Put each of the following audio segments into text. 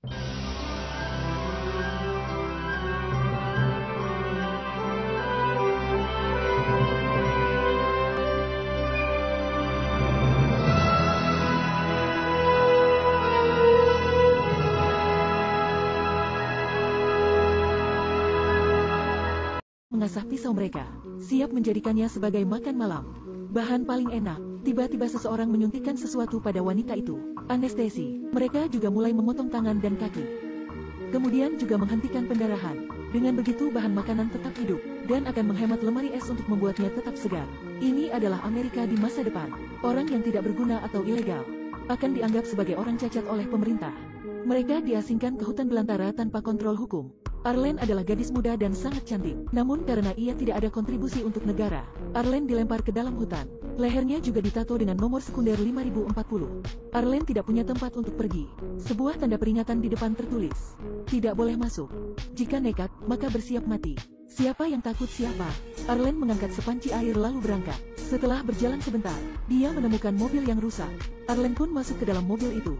Mengasah pisau mereka, siap menjadikannya sebagai makan malam. Bahan paling enak, tiba-tiba seseorang menyuntikkan sesuatu pada wanita itu. Anestesi, mereka juga mulai memotong tangan dan kaki. Kemudian juga menghentikan pendarahan. Dengan begitu bahan makanan tetap hidup, dan akan menghemat lemari es untuk membuatnya tetap segar. Ini adalah Amerika di masa depan. Orang yang tidak berguna atau ilegal akan dianggap sebagai orang cacat oleh pemerintah. Mereka diasingkan ke hutan belantara tanpa kontrol hukum. Arlene adalah gadis muda dan sangat cantik. Namun karena ia tidak ada kontribusi untuk negara, Arlene dilempar ke dalam hutan. Lehernya juga ditato dengan nomor sekunder 5040. Arlene tidak punya tempat untuk pergi. Sebuah tanda peringatan di depan tertulis, "Tidak boleh masuk. Jika nekat, maka bersiap mati." Siapa yang takut siapa? Arlene mengangkat sepanci air lalu berangkat. Setelah berjalan sebentar, dia menemukan mobil yang rusak. Arlene pun masuk ke dalam mobil itu.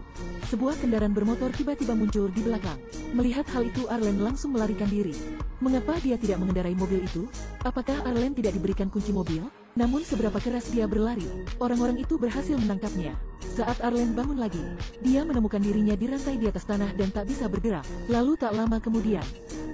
Sebuah kendaraan bermotor tiba-tiba muncul di belakang. Melihat hal itu, Arlene langsung melarikan diri. Mengapa dia tidak mengendarai mobil itu? Apakah Arlene tidak diberikan kunci mobil? Namun seberapa keras dia berlari, orang-orang itu berhasil menangkapnya. Saat Arlene bangun lagi, dia menemukan dirinya dirantai di atas tanah dan tak bisa bergerak. Lalu tak lama kemudian,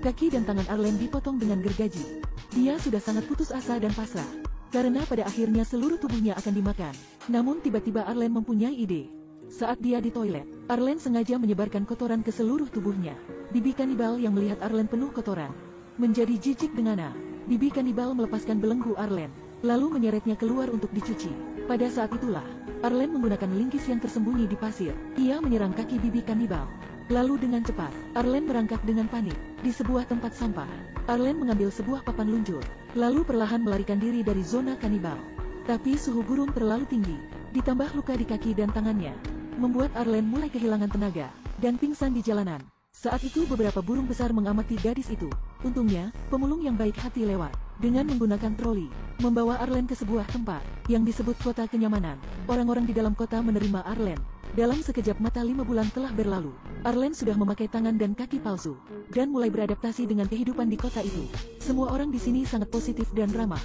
kaki dan tangan Arlene dipotong dengan gergaji. Dia sudah sangat putus asa dan pasrah, karena pada akhirnya seluruh tubuhnya akan dimakan. Namun tiba-tiba Arlene mempunyai ide. Saat dia di toilet, Arlene sengaja menyebarkan kotoran ke seluruh tubuhnya. Bibi kanibal yang melihat Arlene penuh kotoran menjadi jijik dengannya. Bibi kanibal melepaskan belenggu Arlene, lalu menyeretnya keluar untuk dicuci. Pada saat itulah, Arlene menggunakan linggis yang tersembunyi di pasir. Ia menyerang kaki bibi kanibal. Lalu dengan cepat, Arlene merangkak dengan panik di sebuah tempat sampah. Arlene mengambil sebuah papan luncur, lalu perlahan melarikan diri dari zona kanibal. Tapi suhu gurun terlalu tinggi, ditambah luka di kaki dan tangannya, membuat Arlene mulai kehilangan tenaga dan pingsan di jalanan. Saat itu beberapa burung besar mengamati gadis itu. Untungnya, pemulung yang baik hati lewat dengan menggunakan troli, membawa Arlene ke sebuah tempat yang disebut kota kenyamanan. Orang-orang di dalam kota menerima Arlene. Dalam sekejap mata 5 bulan telah berlalu. Arlene sudah memakai tangan dan kaki palsu dan mulai beradaptasi dengan kehidupan di kota itu. Semua orang di sini sangat positif dan ramah,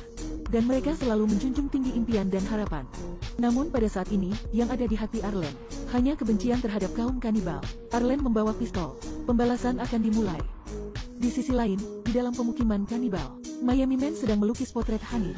dan mereka selalu menjunjung tinggi impian dan harapan. Namun pada saat ini, yang ada di hati Arlene hanya kebencian terhadap kaum kanibal. Arlene membawa pistol. Pembalasan akan dimulai. Di sisi lain, di dalam pemukiman kanibal, Miami Man sedang melukis potret Honey.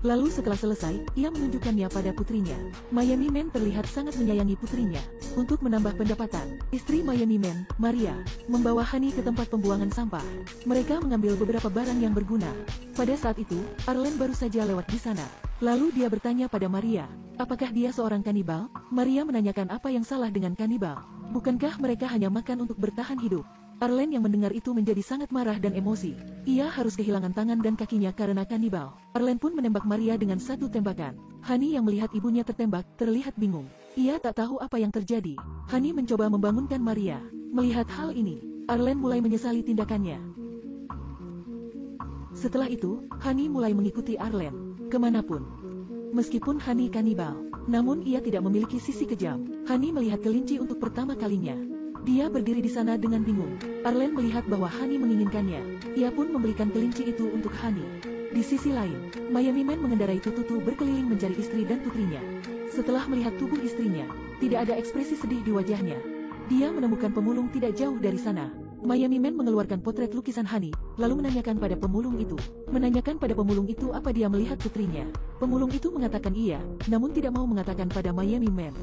Lalu setelah selesai, ia menunjukkannya pada putrinya. Miami Man terlihat sangat menyayangi putrinya. Untuk menambah pendapatan, istri Miami Man, Maria, membawa Honey ke tempat pembuangan sampah. Mereka mengambil beberapa barang yang berguna. Pada saat itu, Arlene baru saja lewat di sana. Lalu dia bertanya pada Maria, apakah dia seorang kanibal? Maria menanyakan apa yang salah dengan kanibal. Bukankah mereka hanya makan untuk bertahan hidup? Arlene yang mendengar itu menjadi sangat marah dan emosi. Ia harus kehilangan tangan dan kakinya karena kanibal. Arlene pun menembak Maria dengan satu tembakan. Honey yang melihat ibunya tertembak, terlihat bingung. Ia tak tahu apa yang terjadi. Honey mencoba membangunkan Maria. Melihat hal ini, Arlene mulai menyesali tindakannya. Setelah itu, Honey mulai mengikuti Arlene kemanapun. Meskipun Honey kanibal, namun ia tidak memiliki sisi kejam. Honey melihat kelinci untuk pertama kalinya. Dia berdiri di sana dengan bingung. Arlene melihat bahwa Honey menginginkannya. Ia pun membelikan kelinci itu untuk Honey. Di sisi lain, Miami Man mengendarai tutu berkeliling mencari istri dan putrinya. Setelah melihat tubuh istrinya, tidak ada ekspresi sedih di wajahnya. Dia menemukan pemulung tidak jauh dari sana. Miami Man mengeluarkan potret lukisan Honey, lalu menanyakan pada pemulung itu. Apa dia melihat putrinya. Pemulung itu mengatakan iya, namun tidak mau mengatakan pada Miami Man.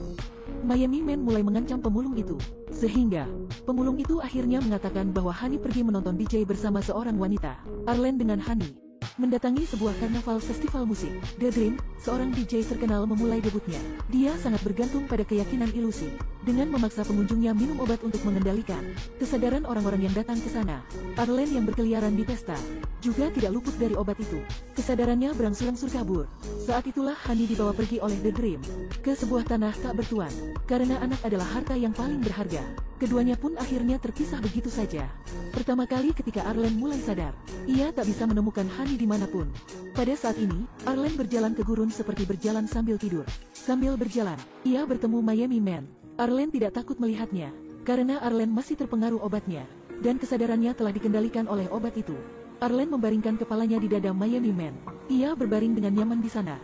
Miami Man mulai mengancam pemulung itu, sehingga pemulung itu akhirnya mengatakan bahwa Honey pergi menonton DJ bersama seorang wanita. Arlene dengan Honey mendatangi sebuah karnaval festival musik. The Dream, seorang DJ terkenal memulai debutnya. Dia sangat bergantung pada keyakinan ilusi, dengan memaksa pengunjungnya minum obat untuk mengendalikan kesadaran orang-orang yang datang ke sana. Arlene yang berkeliaran di pesta juga tidak luput dari obat itu. Kesadarannya berangsur-angsur kabur. Saat itulah Honey dibawa pergi oleh The Dream ke sebuah tanah tak bertuan, karena anak adalah harta yang paling berharga. Keduanya pun akhirnya terpisah begitu saja. Pertama kali ketika Arlene mulai sadar, ia tak bisa menemukan Honey dimanapun. Pada saat ini, Arlene berjalan ke gurun seperti berjalan sambil tidur. Sambil berjalan, ia bertemu Miami Man. Arlene tidak takut melihatnya. karena Arlen masih terpengaruh obatnya, dan kesadarannya telah dikendalikan oleh obat itu. Arlen membaringkan kepalanya di dada Miami Man. Ia berbaring dengan nyaman di sana.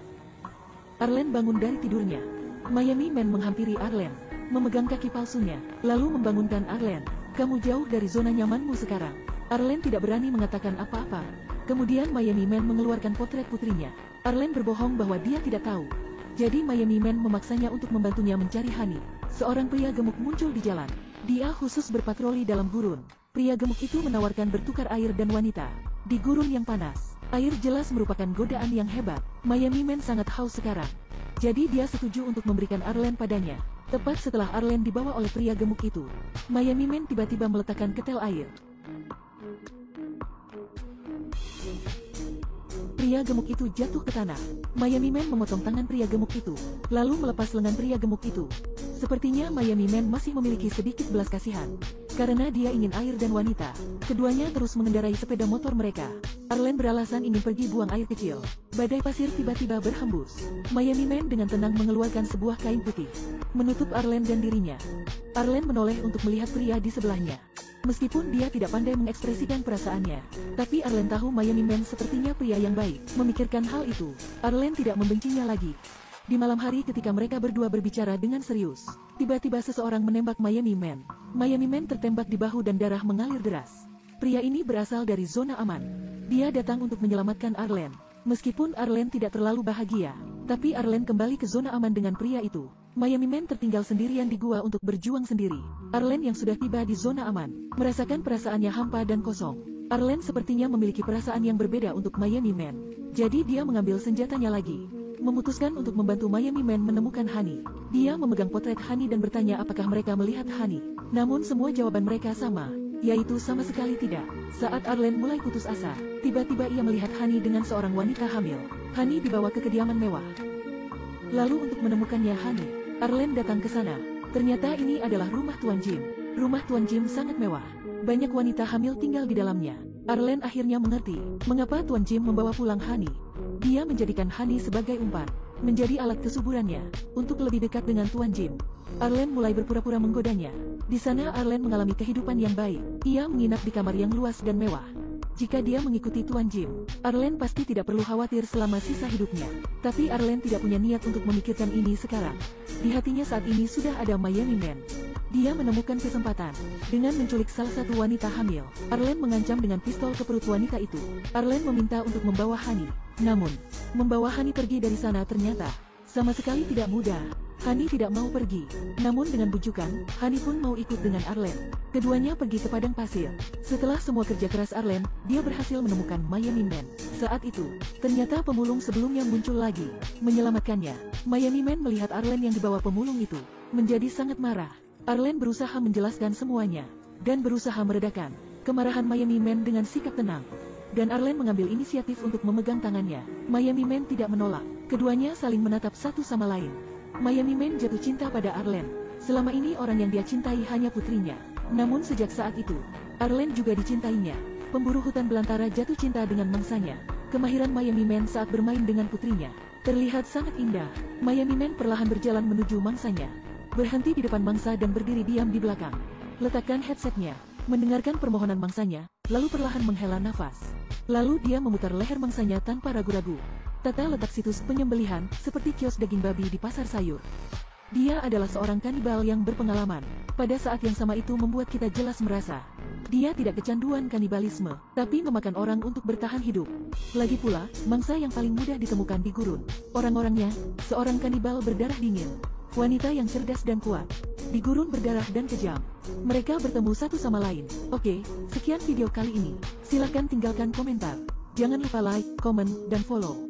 Arlen bangun dari tidurnya. Miami Man menghampiri Arlen, memegang kaki palsunya, lalu membangunkan Arlen. Kamu jauh dari zona nyamanmu sekarang. Arlen tidak berani mengatakan apa-apa. Kemudian Miami Man mengeluarkan potret putrinya. Arlen berbohong bahwa dia tidak tahu. Jadi Miami Man memaksanya untuk membantunya mencari Honey. Seorang pria gemuk muncul di jalan. Dia khusus berpatroli dalam gurun. Pria gemuk itu menawarkan bertukar air dan wanita. Di gurun yang panas, air jelas merupakan godaan yang hebat. Miami Man sangat haus sekarang. Jadi dia setuju untuk memberikan Arlen padanya. Tepat setelah Arlen dibawa oleh pria gemuk itu, Miami Man tiba-tiba meletakkan ketel air. Pria gemuk itu jatuh ke tanah. Miami Man memotong tangan pria gemuk itu, lalu melepas lengan pria gemuk itu. Sepertinya Miami Man masih memiliki sedikit belas kasihan. Karena dia ingin air dan wanita, keduanya terus mengendarai sepeda motor mereka. Arlen beralasan ingin pergi buang air kecil. Badai pasir tiba-tiba berhembus. Miami Man dengan tenang mengeluarkan sebuah kain putih, menutup Arlen dan dirinya. Arlen menoleh untuk melihat pria di sebelahnya. Meskipun dia tidak pandai mengekspresikan perasaannya, tapi Arlen tahu Miami Man sepertinya pria yang baik. Memikirkan hal itu, Arlen tidak membencinya lagi. Di malam hari ketika mereka berdua berbicara dengan serius, tiba-tiba seseorang menembak Miami Man. Miami Man tertembak di bahu dan darah mengalir deras. Pria ini berasal dari zona aman. Dia datang untuk menyelamatkan Arlen. Meskipun Arlen tidak terlalu bahagia, tapi Arlen kembali ke zona aman dengan pria itu. Miami Man tertinggal sendirian di gua untuk berjuang sendiri. Arlen yang sudah tiba di zona aman, merasakan perasaannya hampa dan kosong. Arlen sepertinya memiliki perasaan yang berbeda untuk Miami Man. Jadi dia mengambil senjatanya lagi. Memutuskan untuk membantu Miami Man menemukan Honey. Dia memegang potret Honey dan bertanya apakah mereka melihat Honey. Namun semua jawaban mereka sama, yaitu sama sekali tidak. Saat Arlen mulai putus asa, tiba-tiba ia melihat Honey dengan seorang wanita hamil. Honey dibawa ke kediaman mewah. Lalu untuk menemukannya Honey, Arlen datang ke sana. Ternyata ini adalah rumah Tuan Jim. Rumah Tuan Jim sangat mewah. Banyak wanita hamil tinggal di dalamnya. Arlen akhirnya mengerti mengapa Tuan Jim membawa pulang Honey. Dia menjadikan Honey sebagai umpan, menjadi alat kesuburannya, untuk lebih dekat dengan Tuan Jim. Arlen mulai berpura-pura menggodanya. Di sana Arlen mengalami kehidupan yang baik. Ia menginap di kamar yang luas dan mewah. Jika dia mengikuti Tuan Jim, Arlen pasti tidak perlu khawatir selama sisa hidupnya. Tapi Arlen tidak punya niat untuk memikirkan ini sekarang. Di hatinya saat ini sudah ada Miami Man. Dia menemukan kesempatan. Dengan menculik salah satu wanita hamil, Arlen mengancam dengan pistol ke perut wanita itu. Arlen meminta untuk membawa Honey. Namun, membawa Honey pergi dari sana ternyata sama sekali tidak mudah. Honey tidak mau pergi. Namun dengan bujukan, Honey pun mau ikut dengan Arlen. Keduanya pergi ke padang pasir. Setelah semua kerja keras Arlen, dia berhasil menemukan Miami Man. Saat itu, ternyata pemulung sebelumnya muncul lagi, menyelamatkannya. Miami Man melihat Arlen yang dibawa pemulung itu, menjadi sangat marah. Arlen berusaha menjelaskan semuanya, dan berusaha meredakan kemarahan Miami Man dengan sikap tenang. Dan Arlen mengambil inisiatif untuk memegang tangannya. Miami Man tidak menolak. Keduanya saling menatap satu sama lain. Miami Man jatuh cinta pada Arlen. Selama ini orang yang dia cintai hanya putrinya. Namun sejak saat itu, Arlen juga dicintainya. Pemburu hutan belantara jatuh cinta dengan mangsanya. Kemahiran Miami Man saat bermain dengan putrinya terlihat sangat indah. Miami Man perlahan berjalan menuju mangsanya. Berhenti di depan mangsa dan berdiri diam di belakang. Letakkan headsetnya, mendengarkan permohonan mangsanya, lalu perlahan menghela nafas. Lalu dia memutar leher mangsanya tanpa ragu-ragu. Tata letak situs penyembelihan, seperti kios daging babi di pasar sayur. Dia adalah seorang kanibal yang berpengalaman. Pada saat yang sama itu membuat kita jelas merasa dia tidak kecanduan kanibalisme, tapi memakan orang untuk bertahan hidup. Lagi pula, mangsa yang paling mudah ditemukan di gurun. Orang-orangnya, seorang kanibal berdarah dingin, wanita yang cerdas dan kuat, di gurun berdarah dan kejam. Mereka bertemu satu sama lain. Oke, sekian video kali ini. Silahkan tinggalkan komentar. Jangan lupa like, komen, dan follow.